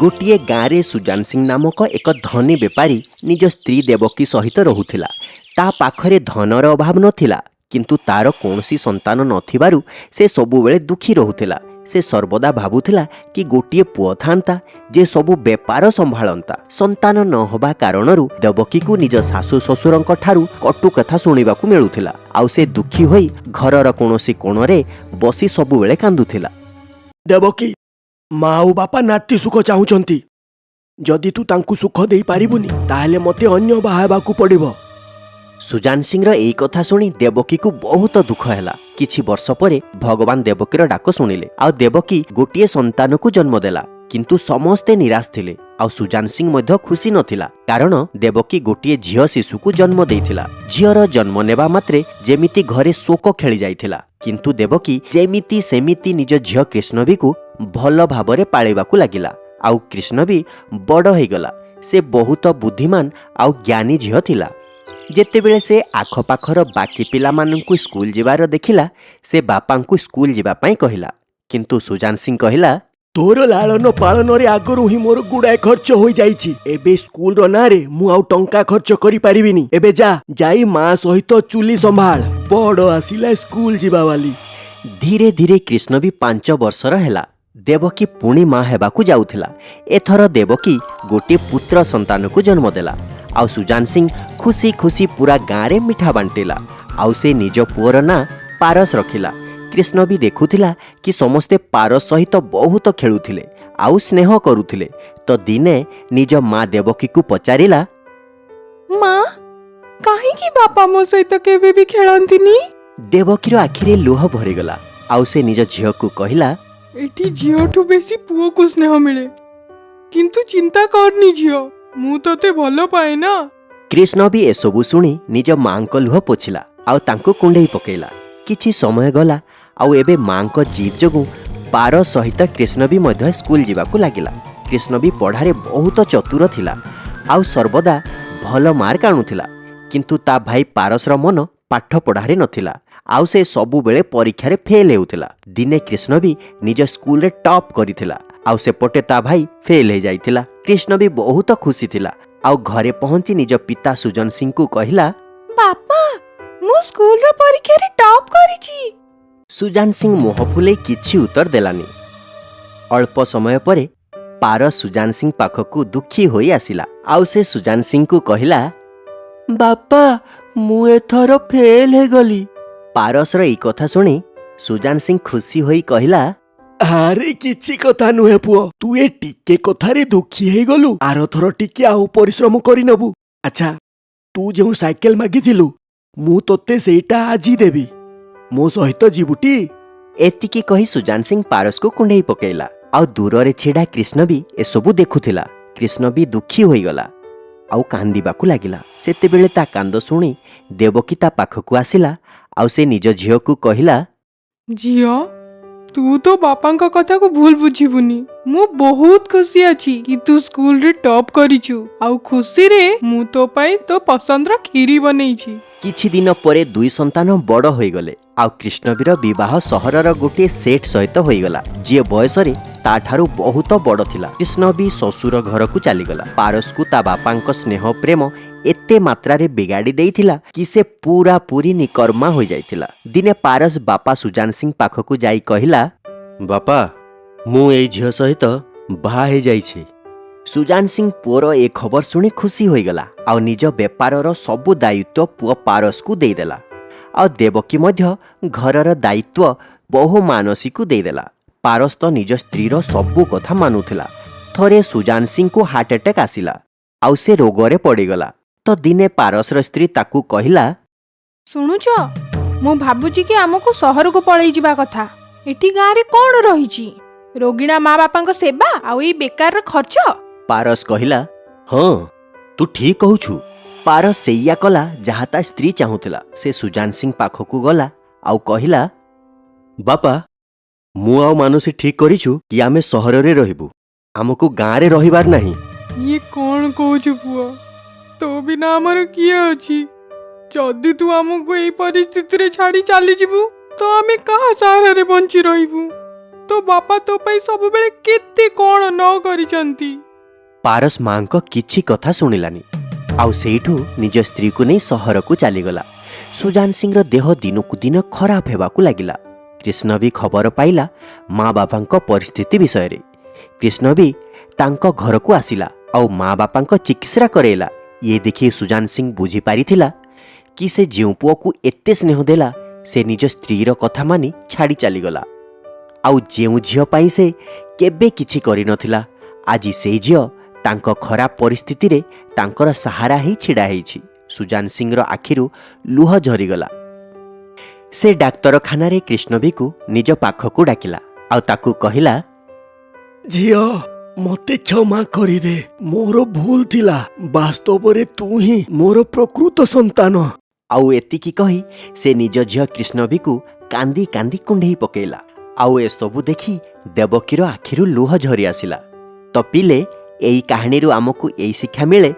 गोटे गाँव सुजान सिंह नामक एक धनी बेपारी निज स्त्री देवकी सहित रोहुथिला। ता पाखरे धनर अभाव नथिला, किंतु तार कौनसी संतान नथिबारु से सबुबेले दुखी रोहुथिला। से सर्वदा भाबुथिला कि गोटे पुओ थांता जे सबु बेपार संभाळंता। संतान न होबा कारणरु देवकी को निज सासु ससुरंक ठारू कटु कथा सुनिबाकू मिलुथिला। आउ से दुखी होई घरर कौनसी कोणरे बसी सबुबेले कांदुथिला। देवकी, माँ और बापा नाती सुख चाहूचंती। जदि तू तांकु सुख देई पारिबुनी ताहेले मते अन्य बाहाबाकू पड़िबो। सुजान सिंह एई कथा सुनी देवकी को बहुत दुख हैला। किछि वर्ष परे भगवान देवकीर डाक सुनिले। आ देवकी गोटे संतान को जन्म देला, किंतु समस्ते निराश थिले। आ सुजान सिंह मध्य खुशी नथिला, कारण देवकी गोटे झियो शिशु को जन्म देइथिला। झियोर जन्म नेबा मात्रे जेमिति घरे शोक खेली जाइथिला, किंतु देवकी जेमिति सेमिति निज झियो कृष्णवी को भल भाबरे पाळिबाकू लागिला। आउ कृष्ण भी बड़ हो गला। से बहुत बुद्धिमान आउ ज्ञानी झियो थिला। जेतेबेले से आखपाखर बाकी पिला माननकु स्कूल जिबार देखिला, से बापांकु स्कूल जिबा पई कहिला, किंतु सुजान सिंह कहिला, तोर लालन पालन रे आगरु ही मोर गुडाए खर्च होई जाईची। एबे स्कूल रो नारे मु आउ टंका खर्च करि पारिबिनी। एबे जाई मां सहित चुली संभाळ, बड़ आसिला स्कूल जिबा वाली। धीरे धीरे कृष्ण भी 5 वर्षर हैला। देवकी पुणी मां हेबाकू जाउथिला। एथर देवकी गोटे पुत्र संतान को जन्म देला। आउ सुजान सिंह खुशी खुशी पूरा गाँव रे मिठा बांटिला। आउ से निज पुअर ना पारस रखिला। कृष्ण भी देखुथिला कि समस्ते पारस सहित बहुत खेलुथिले आउ स्नेह करुथिले। तो दिने निज माँ देवकी को पचारिला, माँ काहेकि बापा मो सहित केबे भी खेलंतिनी? देवकीर आखिरे लुह भरिगला। आउ से निज झियो को कहिला, एठी झियोठु बेसी पुओ को स्नेह मिले, किंतु चिंता करनी झियो, मु तते भलो पाए ना। कृष्ण भी एसबु शुणी निज माँ को लुह पोछिला आउ तांको कुंडेई पकेला। किछि समय गला। आउ एबे माँ को जीत जोगु पारस सहित कृष्ण भी मध्य स्कूल जिबाकू लागिला। कृष्ण भी पढ़ारे बहुत चतुर थिला आउ सर्वदा भल मार्क आणुथिला, किंतु ता भाई पारसर मन पाठ पढ़ारे नथिला। आउ से सबु बेले परीक्षा रे फेल हेउथिला। दिने कृष्ण भी निज स्कूल रे टॉप करिथिला, आउ से पटे ता भाई फेल हे जाइथिला। कृष्ण भी बहुत खुशी थिला। आउ घरे पहुंची निज पिता सुजन सिंह को कहिला, बापा मु स्कूल रो परीक्षा रे टॉप करिछि। सुजान सिंह मुह फुले किछि उत्तर देलानी। अल्प समय परे पारस सुजान सिंह पाखकू दुखी होई आसिला। आउ से सुजान सिंह को कहिला, बापा मु एथर फेल हे गली। पारस रो ई कथा सुनी सुजान सिंह खुशी होई कहिला, अरे किछि कथा नुहे पुओ, तू ए टिके कथारे दुखी हे गलु। आर थर टिके आउ परिश्रम करि नबु। अच्छा, तू जो साइकेल मागिथिलु मु तोते सेटा आजी देबी। मो सहित जीवुटी। एतिकी कही सुजान सिंह पारस को कुंडेई पकेला। आउ दूर रे छिड़ा कृष्ण भी एसबु देखुथिला। कृष्ण भी दुखी होई गला आउ कांदीबाकू लागिला। सेतेबेले ता कांद सुनी देवकी ता पाखकू आसिला। आउ से निज झियो को कहिला, झियो तू तो बापांका कथा को भूल बुझिबुनी। मु बहुत खुशी अछि कि तू स्कूल रे टॉप करिछु। आउ खुशी रे मु तो पई तो पसंद रा खीरी बनेइछि। किछि दिन परे दुई संतान बड़ होई गले। आउ कृष्णवीर विवाह सहरर गोटे सेठ सहित होई गला, जे बयस रे ता ठारू बहुत बड़ थिला। कृष्ण भी ससुर घर को चलीगला। पारस को ता बापांक स्नेह प्रेम एते मात्रा रे बिगाड़ी देइथिला कि से पूरा पूरी निकर्मा हो जाइथिला। दिने पारस बापा सुजान सिंह पाखकू जाई कहिला, बापा मु एई झियो सहित बाहा हे जाइछि। सुजान सिंह पुअर ए खबर सुनी खुशी होई गला। आउ निज बेपारर सबु दायित्व पुओ पारस को देदेला। आउ देवकी मध्य घरर दायित्व बहु मानसी को देदेला। पारस तो निज स्त्रीर सबु कथा मानुथिला। थरे सुजान सिंह को हार्ट अटैक आसिला आउ से रोगरे पड़ीगला। तो दिने पारसर स्त्री ताकू कहिला, सुनुच मु भाबुची कि हमको शहर को पळेई जिबा कथा। एठी गाँ रे कोन रहिछि? रोगिणा माँ बापांक सेवा आउ ई बेकार खर्च। पारस कहिला, हाँ तू ठीक कहूछु। पारस सेया कला जहा ता स्त्री चाहूथिला। से सुजान सिंह पाखकू गला आउ कहिला, बापा मु आउ मानसी ठीक करिछु कि आमे सहर रे रहिबु, हमको गाँ रे रहिबार नाही। ये कौन कहूछु पुआ? तो बिना हमर किए अछि? जदि तू हमको एई परिस्थिति रे छाड़ी चली जिबु तो आमे कहा सहारा रे बंची रहिबु? तो बापा तो ପାଇଁ ସବୁବେଳେ କେତେ କଣ ନ କରିଛନ୍ତି। ପାରସ ମାଙ୍କ କିଛି କଥା ଶୁଣିଲାନି ଆଉ ସେଇଠୁ ନିଜ ସ୍ତ୍ରୀକୁ ନେଇ ସହରକୁ ଚାଲିଗଲା। ସୁଜାନ ସିଂର ଦେହ ଦିନକୁ ଦିନ ଖରାପ ହେବାକୁ ଲାଗିଲା। କୃଷ୍ଣ ବି ଖବର ପାଇଲା ମା ବାପାଙ୍କ ପରିସ୍ଥିତି ବିଷୟରେ। କୃଷ୍ଣ ବି ତାଙ୍କ ଘରକୁ ଆସିଲା ଆଉ ମା ବାପାଙ୍କ ଚିକିତ୍ସା କରେଇଲା। ଇଏ ଦେଖି ସୁଜାନ ସିଂ ବୁଝିପାରିଥିଲା କି ସେ ଯେଉଁ ପୁଅକୁ ଏତେ ସ୍ନେହ ଦେଲା ସେ ନିଜ ସ୍ତ୍ରୀର କଥା ମାନି ଛାଡ଼ି ଚାଲିଗଲା। ଆଉ ଯେଉଁ ଝିଅ ପାଇଁ ସେ କେବେ କିଛି କରିନଥିଲା ଆଜି ସେଇ ଝିଅ ତାଙ୍କ ଖରାପ ପରିସ୍ଥିତିରେ ତାଙ୍କର ସାହାରା ହେଇ ଛିଡ଼ା ହେଇଛି। ସୁଜାନ ସିଂର ଆଖିରୁ ଲୁହ ଝରିଗଲା। ସେ ଡାକ୍ତରଖାନାରେ କୃଷ୍ଣବୀକୁ ନିଜ ପାଖକୁ ଡାକିଲା ଆଉ ତାକୁ କହିଲା, ଝିଅ ମତେ କ୍ଷମା କରିଦେ, ମୋର ଭୁଲ ଥିଲା। ବାସ୍ତବରେ ତୁ ହିଁ ମୋର ପ୍ରକୃତ ସନ୍ତାନ। ଆଉ ଏତିକି କହି ସେ ନିଜ ଝିଅ କୃଷ୍ଣବୀକୁ କାନ୍ଦି କାନ୍ଦି କୁଣ୍ଢେଇ ପକେଇଲା। ଆଉ ଏସବୁ ଦେଖି ଦେବକୀର ଆଖିରୁ ଲୁହ ଝରି ଆସିଲା। ତ ପିଲେ ଏଇ କାହାଣୀରୁ ଆମକୁ ଏଇ ଶିକ୍ଷା ମିଳେ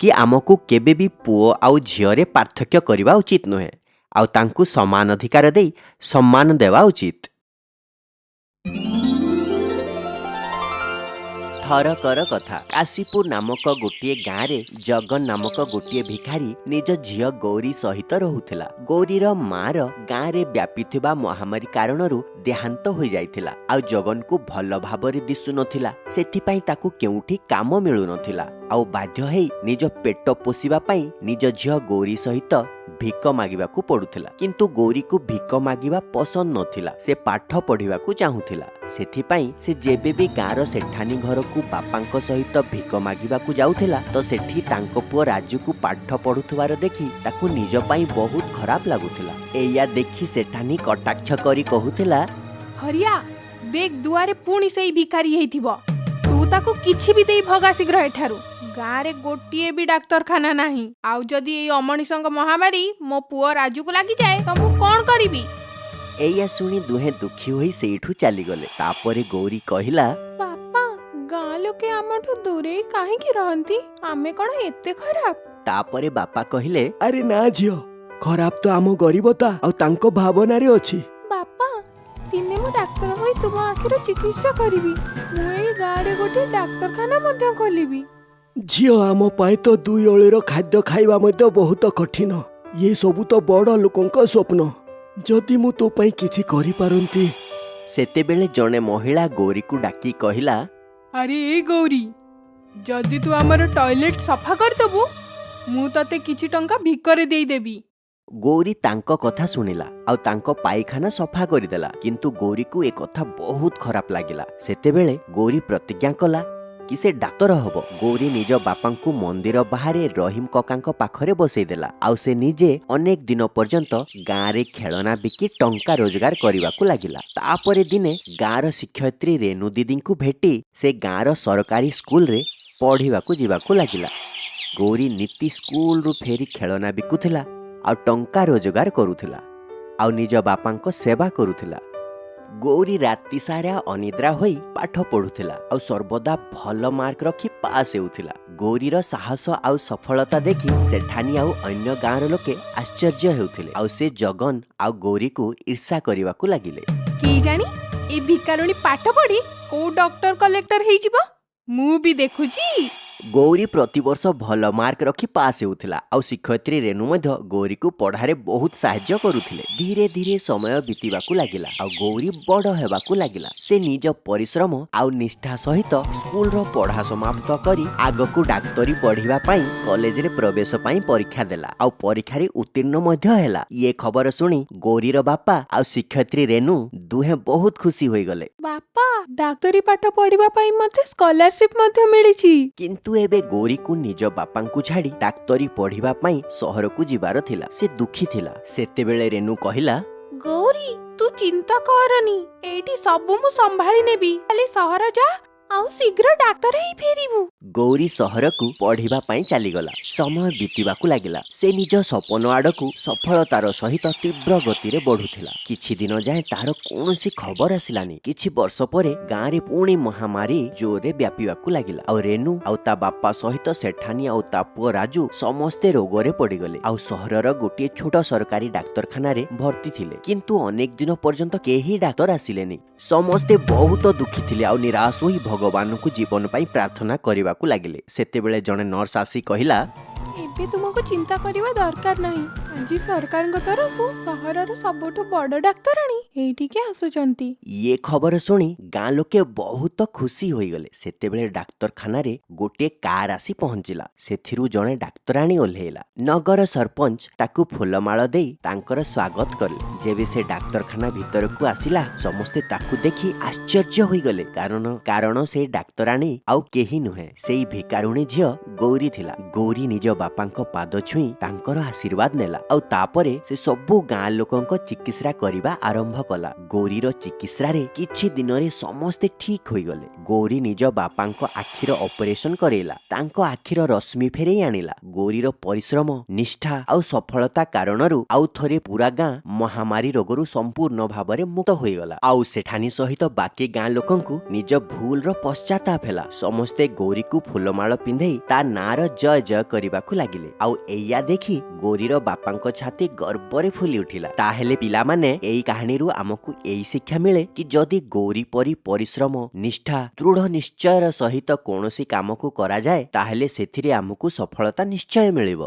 କି ଆମକୁ କେବେ ବି ପୁଅ ଆଉ ଝିଅରେ ପାର୍ଥକ୍ୟ କରିବା ଉଚିତ ନୁହେଁ ଆଉ ତାଙ୍କୁ ସମାନ ଅଧିକାର ଦେଇ ସମ୍ମାନ ଦେବା ଉଚିତ। ଥରକର କଥା। କାଶୀପୁର ନାମକ ଗୋଟିଏ ଗାଁରେ ଜଗନ ନାମକ ଗୋଟିଏ ଭିଖାରୀ ନିଜ ଝିଅ ଗୌରୀ ସହିତ ରହୁଥିଲା। ଗୌରୀର ମାର ଗାଁରେ ବ୍ୟାପିଥିବା ମହାମାରୀ କାରଣରୁ ଦେହାନ୍ତ ହୋଇଯାଇଥିଲା ଆଉ ଜଗନକୁ ଭଲ ଭାବରେ ଦିଶୁନଥିଲା। ସେଥିପାଇଁ ତାକୁ କେଉଁଠି କାମ ମିଳୁନଥିଲା ଆଉ ବାଧ୍ୟ ହେଇ ନିଜ ପେଟ ପୋଷିବା ପାଇଁ ନିଜ ଝିଅ ଗୌରୀ ସହିତ ଭିକ ମାଗିବାକୁ ପଡୁଥିଲା। କିନ୍ତୁ ଗୌରୀକୁ ଭିକ ମାଗିବା ପସନ୍ଦ ନଥିଲା। ସେ ପାଠ ପଢିବାକୁ ଚାହୁଁଥିଲା। ସେଥିପାଇଁ ସେ ଯେବେ ବି ଗାଁର ସେଠାନୀ ଘରକୁ ବାପାଙ୍କ ସହିତ ଭିକ ମାଗିବାକୁ ଯାଉଥିଲା ତ ସେଠି ତାଙ୍କ ପୁଅ ରାଜୁକୁ ପାଠ ପଢୁଥିବାର ଦେଖି ତାକୁ ନିଜ ପାଇଁ ବହୁତ ଖରାପ ଲାଗୁଥିଲା। ଏଇଆ ଦେଖି ସେଠାନୀ କଟାକ୍ଷ କରି କହୁଥିଲା, ହରିଆ ଦେଖ ଦୁଆରେ ପୁଣି ସେଇ ଭିକାରୀ ହେଇଥିବ। ତୁ ତାକୁ କିଛି ବି ଦେଇ ଭଗା ଶୀଘ୍ର ଏଠାରୁ। ଗାଁରେ ଗୋଟିଏ ବି ଡାକ୍ତରଖାନା ନାହିଁ। ଆଉ ଯଦି ଏଇ ଅମଣିଷଙ୍କ ମହାମାରୀ ମୋ ପୁଅ ରାଜୁକୁ ଲାଗିଯାଏ ତ ମୁଁ କଣ କରିବି? ଏଇଆ ଶୁଣି ଦୁହେଁ ଦୁଃଖୀ ହୋଇ ସେଇଠୁ ଚାଲିଗଲେ। ତାପରେ ଗୌରୀ କହିଲା, ବାପା ଗାଁ ଲୋକେ ଆମଠୁ ଦୂରେଇ କାହିଁକି ରହନ୍ତି? ଆମେ କଣ ଏତେ ଖରାପ? ତାପରେ ବାପା କହିଲେ, ଆରେ ନା ଝିଅ, ଖରାପ ତ ଆମ ଗରିବତା ଆଉ ତାଙ୍କ ଭାବନାରେ ଅଛି। ବାପା ଦିନେ ମୁଁ ଡାକ୍ତର ହୋଇ ତୁମ ଆଖିର ଚିକିତ୍ସା କରିବି। ମୁଁ ଏଇ ଗାଁରେ ଗୋଟେ ଡାକ୍ତରଖାନା ମଧ୍ୟ ଖୋଲିବି। ଝିଅ ଆମ ପାଇଁ ତ ଦୁଇ ଓଳିର ଖାଦ୍ୟ ଖାଇବା ମଧ୍ୟ ବହୁତ କଠିନ। ଇଏ ସବୁ ତ ବଡ଼ ଲୋକଙ୍କ ସ୍ୱପ୍ନ। ଯଦି ମୁଁ ତୋ ପାଇଁ କିଛି କରିପାରନ୍ତି। ସେତେବେଳେ ଜଣେ ମହିଳା ଗୌରୀକୁ ଡାକି କହିଲା, ଆରେ ଏ ଗୌରୀ, ଯଦି ତୁ ଆମର ଟଏଲେଟ ସଫା କରିଦବୁ ମୁଁ ତତେ କିଛି ଟଙ୍କା ଭିକରେ ଦେଇଦେବି। ଗୌରୀ ତାଙ୍କ କଥା ଶୁଣିଲା ଆଉ ତାଙ୍କ ପାଇଖାନା ସଫା କରିଦେଲା। କିନ୍ତୁ ଗୌରୀକୁ ଏ କଥା ବହୁତ ଖରାପ ଲାଗିଲା। ସେତେବେଳେ ଗୌରୀ ପ୍ରତିଜ୍ଞା କଲା କି ସେ ଡାକ୍ତର ହବ। ଗୌରୀ ନିଜ ବାପାଙ୍କୁ ମନ୍ଦିର ବାହାରେ ରହିମ କକାଙ୍କ ପାଖରେ ବସେଇଦେଲା ଆଉ ସେ ନିଜେ ଅନେକ ଦିନ ପର୍ଯ୍ୟନ୍ତ ଗାଁରେ ଖେଳନା ବିକି ଟଙ୍କା ରୋଜଗାର କରିବାକୁ ଲାଗିଲା। ତାପରେ ଦିନେ ଗାଁର ଶିକ୍ଷୟିତ୍ରୀ ରେଣୁ ଦିଦିଙ୍କୁ ଭେଟି ସେ ଗାଁର ସରକାରୀ ସ୍କୁଲରେ ପଢିବାକୁ ଯିବାକୁ ଲାଗିଲା। ଗୌରୀ ନୀତି ସ୍କୁଲରୁ ଫେରି ଖେଳନା ବିକୁଥିଲା ଆଉ ଟଙ୍କା ରୋଜଗାର କରୁଥିଲା ଆଉ ନିଜ ବାପାଙ୍କ ସେବା କରୁଥିଲା। ଗୌରୀ ରାତି ସାରା ଅନିଦ୍ରା ହୋଇ ପାଠ ପଢୁଥିଲା ଆଉ ସର୍ବଦା ଭଲ ମାର୍କ ରଖି ପାସ୍ ହେଉଥିଲା। ଗୌରୀର ସାହସ ଆଉ ସଫଳତା ଦେଖି ସେଠାନୀ ଆଉ ଅନ୍ୟ ଗାଁର ଲୋକେ ଆଶ୍ଚର୍ଯ୍ୟ ହେଉଥିଲେ ଆଉ ସେ ଜଗନ ଆଉ ଗୌରୀକୁ ଈର୍ଷା କରିବାକୁ ଲାଗିଲେ। କି ଜାଣି ଏ ଭିକାରୁଣୀ ପାଠ ପଢି କୋଉ ଡକ୍ଟର କଲେକ୍ଟର ହେଇଯିବ। ମୁଁ ବି ଦେଖୁଛି। ଗୌରୀ ପ୍ରତିବର୍ଷ ଭଲ ମାର୍କ ରଖି ପାସ୍ ହେଉଥିଲା ଆଉ ଶିକ୍ଷୟିତ୍ରୀ ରେଣୁ ମଧ୍ୟ ଗୌରୀକୁ ପଢ଼ାରେ ବହୁତ ସାହାଯ୍ୟ କରୁଥିଲେ। ଧୀରେ ଧୀରେ ସମୟ ବିତିବାକୁ ଲାଗିଲା ଆଉ ଗୌରୀ ବଡ଼ ହେବାକୁ ଲାଗିଲା। ସେ ନିଜ ପରିଶ୍ରମ ଆଉ ନିଷ୍ଠା ସହିତ ସ୍କୁଲର ପଢ଼ା ସମାପ୍ତ କରି ଆଗକୁ ଡାକ୍ତରୀ ପଢ଼ିବା ପାଇଁ କଲେଜରେ ପ୍ରବେଶ ପାଇଁ ପରୀକ୍ଷା ଦେଲା ଆଉ ପରୀକ୍ଷାରେ ଉତ୍ତୀର୍ଣ୍ଣ ମଧ୍ୟ ହେଲା। ଇଏ ଖବର ଶୁଣି ଗୌରୀର ବାପା ଆଉ ଶିକ୍ଷୟିତ୍ରୀ ରେଣୁ ଦୁହେଁ ବହୁତ ଖୁସି ହୋଇଗଲେ। ବାପା ଡାକ୍ତରୀ ପାଠ ପଢିବା ପାଇଁ ମତେ ସ୍କଲାରସିପ ମଧ୍ୟ ମିଳିଛି। କିନ୍ତୁ ଏବେ ଗୌରୀକୁ ନିଜ ବାପାଙ୍କୁ ଛାଡ଼ି ଡାକ୍ତରୀ ପଢିବା ପାଇଁ ସହରକୁ ଯିବାର ଥିଲା। ସେ ଦୁଃଖୀ ଥିଲା। ସେତେବେଳେ ରେଣୁ କହିଲା, ଗୌରୀ ତୁ ଚିନ୍ତା କରନି, ଏଇଠି ସବୁ ମୁଁ ସମ୍ଭାଳି ନେବି। ଖାଲି ସହର ଯା ଆଉ ଶୀଘ୍ର ଡାକ୍ତର ହେଇ ଫେରିବୁ। ଗୌରୀ ସହରକୁ ପଢିବା ପାଇଁ ଚାଲିଗଲା। ସମୟ ବିତିବାକୁ ଲାଗିଲା। ସେ ନିଜ ସପନ ଆଡକୁ ସଫଳତାର ସହିତ ତୀବ୍ର ଗତିରେ ବଢୁଥିଲା। କିଛି ଦିନ ଯାଏଁ ତାର କୌଣସି ଖବର ଆସିଲାନି। କିଛି ବର୍ଷ ପରେ ଗାଁରେ ପୁଣି ମହାମାରୀ ଜୋରରେ ବ୍ୟାପିବାକୁ ଲାଗିଲା। ଆଉ ରେନୁ ଆଉ ତା ବାପା ସହିତ ସେଠାନୀ ଆଉ ତା ପୁଅ ରାଜୁ ସମସ୍ତେ ରୋଗରେ ପଡିଗଲେ। ଆଉ ସହରର ଗୋଟିଏ ଛୋଟ ସରକାରୀ ଡାକ୍ତରଖାନାରେ ଭର୍ତ୍ତି ଥିଲେ। କିନ୍ତୁ ଅନେକ ଦିନ ପର୍ଯ୍ୟନ୍ତ କେହି ଡାକ୍ତର ଆସିଲେନି। ସମସ୍ତେ ବହୁତ ଦୁଃଖୀ ଥିଲେ ଆଉ ନିରାଶ ହୋଇ ଭଗବାନଙ୍କୁ ଜୀବନ ପାଇଁ ପ୍ରାର୍ଥନା କରିବାକୁ ଲାଗିଲେ। ସେତେବେଳେ ଜଣେ ନର୍ସ ଆସି କହିଲା, ଏବେ ତୁମକୁ ଚିନ୍ତା କରିବା ଦରକାର ନାହିଁ। ଆଜି ସରକାରଙ୍କ ତରଫରୁ ସହରର ସବୁଠୁ ବଡ ଡାକ୍ତରାଣୀ ଏଇଠିକି ଆସୁଛନ୍ତି। ଇଏ ଖବର ଶୁଣି ଗାଁ ଲୋକେ ବହୁତ ଖୁସି ହୋଇଗଲେ। ସେତେବେଳେ ଡାକ୍ତରଖାନାରେ ଗୋଟିଏ କାର ଆସି ପହଞ୍ଚିଲା। ସେଥିରୁ ଜଣେ ଡାକ୍ତରାଣୀ ଓହ୍ଲେଇଲା। ନଗର ସରପଞ୍ଚ ତାକୁ ଫୁଲମାଳ ଦେଇ ତାଙ୍କର ସ୍ୱାଗତ କଲେ। ଯେବେ ସେ ଡାକ୍ତରଖାନା ଭିତରକୁ ଆସିଲା, ସମସ୍ତେ ତାକୁ ଦେଖି ଆଶ୍ଚର୍ଯ୍ୟ ହୋଇଗଲେ। କାରଣ ସେ ଡାକ୍ତରାଣୀ ଆଉ କେହି ନୁହେଁ, ସେଇ ଭିକାରୁଣୀ ଝିଅ ଗୌରୀ ଥିଲା। ଗୌରୀ ନିଜ ବାପାଙ୍କ ପାଦ ଛୁଇଁ ତାଙ୍କର ଆଶୀର୍ବାଦ ନେଲା। ଆଉ ତାପରେ ସେ ସବୁ ଗାଁ ଲୋକଙ୍କ ଚିକିତ୍ସା କରିବା ଆରମ୍ଭ କଲା। ଗୌରୀର ଚିକିତ୍ସାରେ କିଛି ଦିନରେ ସମସ୍ତେ ଠିକ ହୋଇଗଲେ। ଗୌରୀ ନିଜ ବାପାଙ୍କ ଆଖିର ଅପରେସନ କରେଇଲା। ତାଙ୍କ ଆଖିର ରଶ୍ମି ଫେରେଇ ଆଣିଲା। ଗୌରୀର ପରିଶ୍ରମ, ନିଷ୍ଠା ଆଉ ସଫଳତା କାରଣରୁ ଆଉ ଥରେ ପୁରା ଗାଁ ମହାମାରୀ ରୋଗରୁ ସମ୍ପୂର୍ଣ୍ଣ ଭାବରେ ମୁକ୍ତ ହୋଇଗଲା। ଆଉ ସେଠାନି ସହିତ ବାକି ଗାଁ ଲୋକଙ୍କୁ ନିଜ ଭୁଲର ପଶ୍ଚାତାପ ହେଲା। ସମସ୍ତେ ଗୌରୀକୁ ଫୁଲମାଳ ପିନ୍ଧେଇ ତା ନାଁର ଜୟ ଜୟ କରିବାକୁ ଲାଗିଲେ। ଆଉ ଏଇଆ ଦେଖି ଗୌରୀର ବାପାଙ୍କ ଛାତି ଗର୍ବରେ ଫୁଲି ଉଠିଲା। ତାହେଲେ ପିଲାମାନେ, ଏଇ କାହାଣୀରୁ ଆମକୁ ଏଇ ଶିକ୍ଷା ମିଳେ କି ଯଦି ଗୌରୀ ପରି ପରିଶ୍ରମ, ନିଷ୍ଠା, ଦୃଢ ନିଶ୍ଚୟର ସହିତ କୌଣସି କାମକୁ କରାଯାଏ, ତାହେଲେ ସେଥିରେ ଆମକୁ ସଫଳତା ନିଶ୍ଚୟ ମିଳିବ।